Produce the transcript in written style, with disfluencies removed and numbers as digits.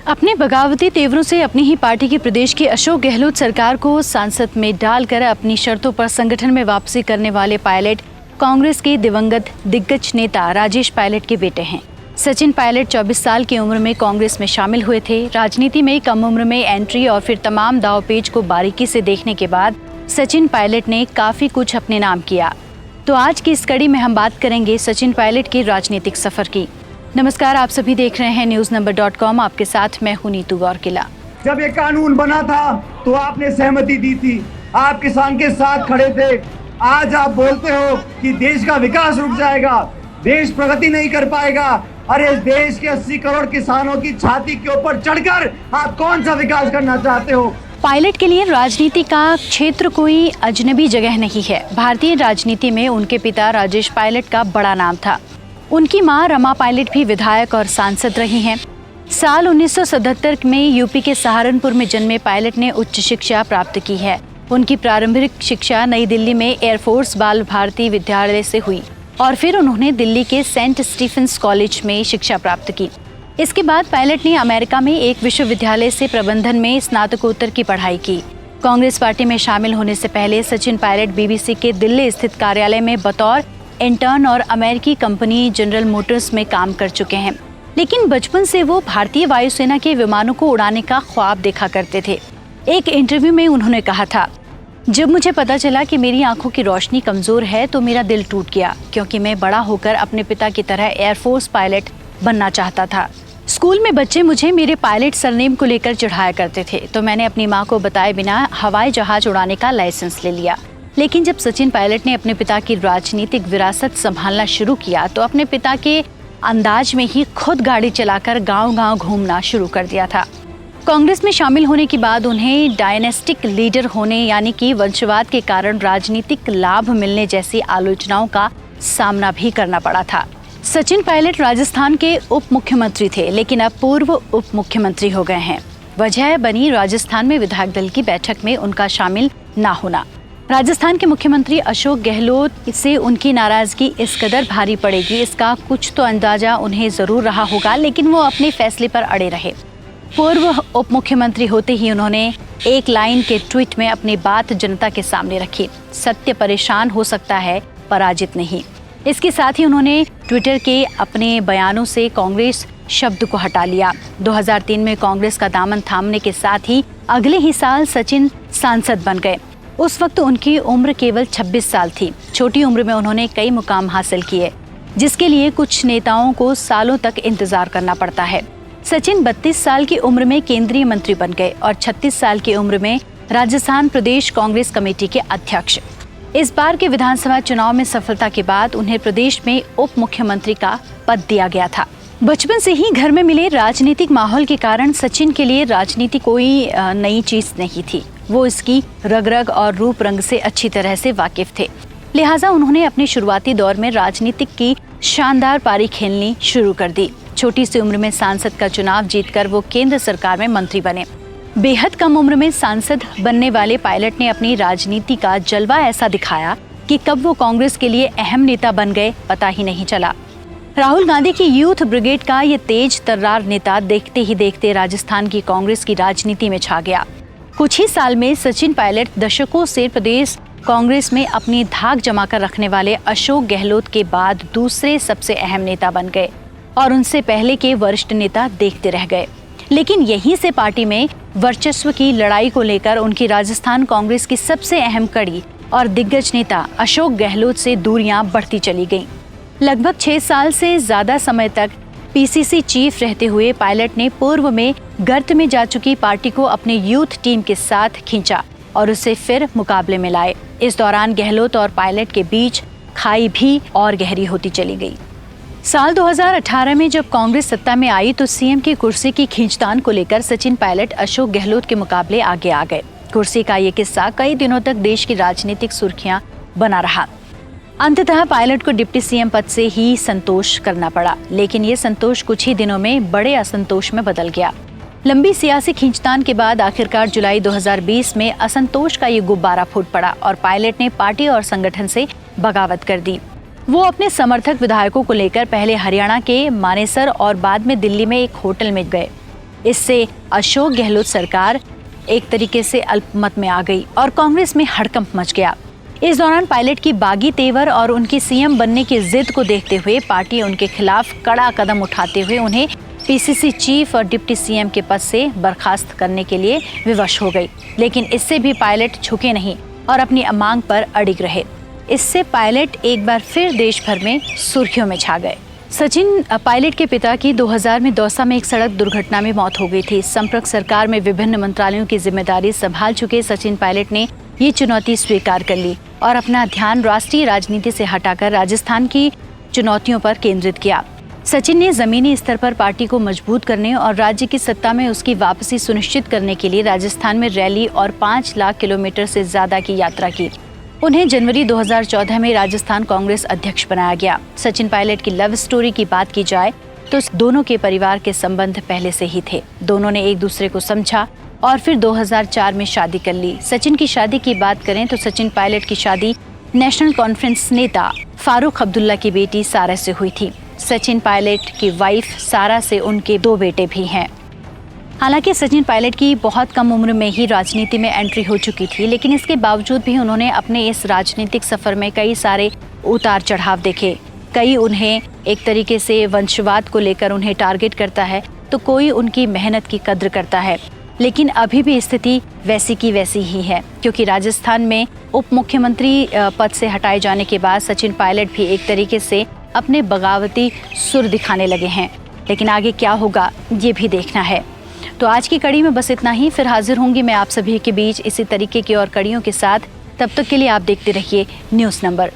अपने बगावती तेवरों से अपनी ही पार्टी की प्रदेश की अशोक गहलोत सरकार को सांसद में डालकर अपनी शर्तों पर संगठन में वापसी करने वाले पायलट कांग्रेस के दिवंगत दिग्गज नेता राजेश पायलट के बेटे हैं। सचिन पायलट 24 साल की उम्र में कांग्रेस में शामिल हुए थे। राजनीति में कम उम्र में एंट्री और फिर तमाम दावपेच को बारीकी से देखने के बाद सचिन पायलट ने काफी कुछ अपने नाम किया। तो आज की इस कड़ी में हम बात करेंगे सचिन पायलट के राजनीतिक सफर की। नमस्कार, आप सभी देख रहे हैं newsnumber.com। आपके साथ मैं हूं नीतू गौरकिला। जब ये कानून बना था तो आपने सहमति दी थी, आप किसान के साथ खड़े थे। आज आप बोलते हो कि देश का विकास रुक जाएगा, देश प्रगति नहीं कर पाएगा। अरे देश के 80 करोड़ किसानों की छाती के ऊपर चढ़कर आप कौन सा विकास करना चाहते हो? पायलट के लिए राजनीति का क्षेत्र कोई अजनबी जगह नहीं है। भारतीय राजनीति में उनके पिता राजेश पायलट का बड़ा नाम था। उनकी मां रमा पायलट भी विधायक और सांसद रही हैं। साल 1977 में यूपी के सहारनपुर में जन्मे पायलट ने उच्च शिक्षा प्राप्त की है। उनकी प्रारंभिक शिक्षा नई दिल्ली में एयरफोर्स बाल भारती विद्यालय से हुई और फिर उन्होंने दिल्ली के सेंट स्टीफेंस कॉलेज में शिक्षा प्राप्त की। इसके बाद पायलट ने अमेरिका में एक विश्वविद्यालय से प्रबंधन में स्नातकोत्तर की पढ़ाई की। कांग्रेस पार्टी में शामिल होने से पहले सचिन पायलट बीबीसी के दिल्ली स्थित कार्यालय में बतौर इंटर्न और अमेरिकी कंपनी जनरल मोटर्स में काम कर चुके हैं। लेकिन बचपन से वो भारतीय वायुसेना के विमानों को उड़ाने का ख्वाब देखा करते थे। एक इंटरव्यू में उन्होंने कहा था, जब मुझे पता चला कि मेरी आंखों की रोशनी कमजोर है तो मेरा दिल टूट गया, क्योंकि मैं बड़ा होकर अपने पिता की तरह एयरफोर्स पायलट बनना चाहता था। स्कूल में बच्चे मुझे मेरे पायलट सरनेम को लेकर चिढ़ाया करते थे, तो मैंने अपनी माँ को बताए बिना हवाई जहाज उड़ाने का लाइसेंस ले लिया। लेकिन जब सचिन पायलट ने अपने पिता की राजनीतिक विरासत संभालना शुरू किया तो अपने पिता के अंदाज में ही खुद गाड़ी चलाकर गांव-गांव घूमना शुरू कर दिया था। कांग्रेस में शामिल होने के बाद उन्हें डायनेस्टिक लीडर होने यानी कि वंशवाद के कारण राजनीतिक लाभ मिलने जैसी आलोचनाओं का सामना भी करना पड़ा था। सचिन पायलट राजस्थान के उप मुख्यमंत्री थे, लेकिन अब पूर्व उप मुख्यमंत्री हो गए हैं। वजह बनी राजस्थान में विधायक दल की बैठक में उनका शामिल न होना। राजस्थान के मुख्यमंत्री अशोक गहलोत से उनकी नाराजगी इस कदर भारी पड़ेगी, इसका कुछ तो अंदाजा उन्हें जरूर रहा होगा, लेकिन वो अपने फैसले पर अड़े रहे। पूर्व उप मुख्यमंत्री होते ही उन्होंने एक लाइन के ट्वीट में अपनी बात जनता के सामने रखी, सत्य परेशान हो सकता है, पराजित नहीं। इसके साथ ही उन्होंने ट्विटर के अपने बयानों से कांग्रेस शब्द को हटा लिया। 2003 में कांग्रेस का दामन थामने के साथ ही अगले ही साल सचिन सांसद बन गए। उस वक्त उनकी उम्र केवल 26 साल थी। छोटी उम्र में उन्होंने कई मुकाम हासिल किए, जिसके लिए कुछ नेताओं को सालों तक इंतजार करना पड़ता है। सचिन 32 साल की उम्र में केंद्रीय मंत्री बन गए और 36 साल की उम्र में राजस्थान प्रदेश कांग्रेस कमेटी के अध्यक्ष। इस बार के विधानसभा चुनाव में सफलता के बाद उन्हें प्रदेश में उप मुख्यमंत्री का पद दिया गया था। बचपन से ही घर में मिले राजनीतिक माहौल के कारण सचिन के लिए राजनीति कोई नई चीज नहीं थी। वो इसकी रग रग और रूप रंग से अच्छी तरह से वाकिफ थे। लिहाजा उन्होंने अपने शुरुआती दौर में राजनीतिक की शानदार पारी खेलनी शुरू कर दी। छोटी सी उम्र में सांसद का चुनाव जीतकर वो केंद्र सरकार में मंत्री बने। बेहद कम उम्र में सांसद बनने वाले पायलट ने अपनी राजनीति का जलवा ऐसा दिखाया कि कब वो कांग्रेस के लिए अहम नेता बन गए पता ही नहीं चला। राहुल गांधी की यूथ ब्रिगेड का ये तेज तर्रार नेता देखते ही देखते राजस्थान की कांग्रेस की राजनीति में छा गया। कुछ ही साल में सचिन पायलट दशकों से प्रदेश कांग्रेस में अपनी धाक जमा कर रखने वाले अशोक गहलोत के बाद दूसरे सबसे अहम नेता बन गए और उनसे पहले के वरिष्ठ नेता देखते रह गए। लेकिन यहीं से पार्टी में वर्चस्व की लड़ाई को लेकर उनकी राजस्थान कांग्रेस की सबसे अहम कड़ी और दिग्गज नेता अशोक गहलोत से दूरियां बढ़ती चली गईं। लगभग 6 साल से ज्यादा समय तक पीसीसी चीफ रहते हुए पायलट ने पूर्व में गर्त में जा चुकी पार्टी को अपने यूथ टीम के साथ खींचा और उसे फिर मुकाबले में लाए। इस दौरान गहलोत और पायलट के बीच खाई भी और गहरी होती चली गई। साल 2018 में जब कांग्रेस सत्ता में आई तो सीएम की कुर्सी की खींचतान को लेकर सचिन पायलट अशोक गहलोत के मुकाबले आगे आ गए। कुर्सी का ये किस्सा कई दिनों तक देश की राजनीतिक सुर्खियां बना रहा। अंततः पायलट को डिप्टी सीएम पद से ही संतोष करना पड़ा, लेकिन ये संतोष कुछ ही दिनों में बड़े असंतोष में बदल गया। लंबी सियासी खींचतान के बाद आखिरकार जुलाई 2020 में असंतोष का ये गुब्बारा फूट पड़ा और पायलट ने पार्टी और संगठन से बगावत कर दी। वो अपने समर्थक विधायकों को लेकर पहले हरियाणा के मानेसर और बाद में दिल्ली में एक होटल में गए। इससे अशोक गहलोत सरकार एक तरीके से अल्पमत में आ गई और कांग्रेस में हड़कंप मच गया। इस दौरान पायलट की बागी तेवर और उनकी सीएम बनने की जिद को देखते हुए पार्टी उनके खिलाफ कड़ा कदम उठाते हुए उन्हें पीसीसी चीफ और डिप्टी सीएम के पद से बर्खास्त करने के लिए विवश हो गई। लेकिन इससे भी पायलट झुके नहीं और अपनी मांग पर अड़िग रहे। इससे पायलट एक बार फिर देश भर में सुर्खियों में छा गए। सचिन पायलट के पिता की 2000 में दौसा में एक सड़क दुर्घटना में मौत हो गई थी। संपर्क सरकार में विभिन्न मंत्रालयों की जिम्मेदारी संभाल चुके सचिन पायलट ने ये चुनौती स्वीकार कर ली और अपना ध्यान राष्ट्रीय राजनीति से हटाकर राजस्थान की चुनौतियों पर केंद्रित किया। सचिन ने जमीनी स्तर पर पार्टी को मजबूत करने और राज्य की सत्ता में उसकी वापसी सुनिश्चित करने के लिए राजस्थान में रैली और 5 लाख किलोमीटर से ज्यादा की यात्रा की। उन्हें जनवरी 2014 में राजस्थान कांग्रेस अध्यक्ष बनाया गया। सचिन पायलट की लव स्टोरी की बात की जाए तो दोनों के परिवार के संबंध पहले से ही थे। दोनों ने एक दूसरे को समझा और फिर 2004 में शादी कर ली। सचिन की शादी की बात करें तो सचिन पायलट की शादी नेशनल कॉन्फ्रेंस नेता फारूक अब्दुल्ला की बेटी सारा से हुई थी। सचिन पायलट की वाइफ सारा से उनके 2 बेटे भी हैं। हालांकि सचिन पायलट की बहुत कम उम्र में ही राजनीति में एंट्री हो चुकी थी, लेकिन इसके बावजूद भी उन्होंने अपने इस राजनीतिक सफर में कई सारे उतार चढ़ाव देखे। कई उन्हें एक तरीके से वंशवाद को लेकर उन्हें टारगेट करता है तो कोई उनकी मेहनत की कद्र करता है। लेकिन अभी भी स्थिति वैसी की वैसी ही है, क्योंकि राजस्थान में उप मुख्यमंत्री पद से हटाए जाने के बाद सचिन पायलट भी एक तरीके से अपने बगावती सुर दिखाने लगे हैं। लेकिन आगे क्या होगा ये भी देखना है। तो आज की कड़ी में बस इतना ही। फिर हाजिर होंगी मैं आप सभी के बीच इसी तरीके की और कड़ियों के साथ। तब तक के लिए आप देखते रहिए न्यूज़ नंबर।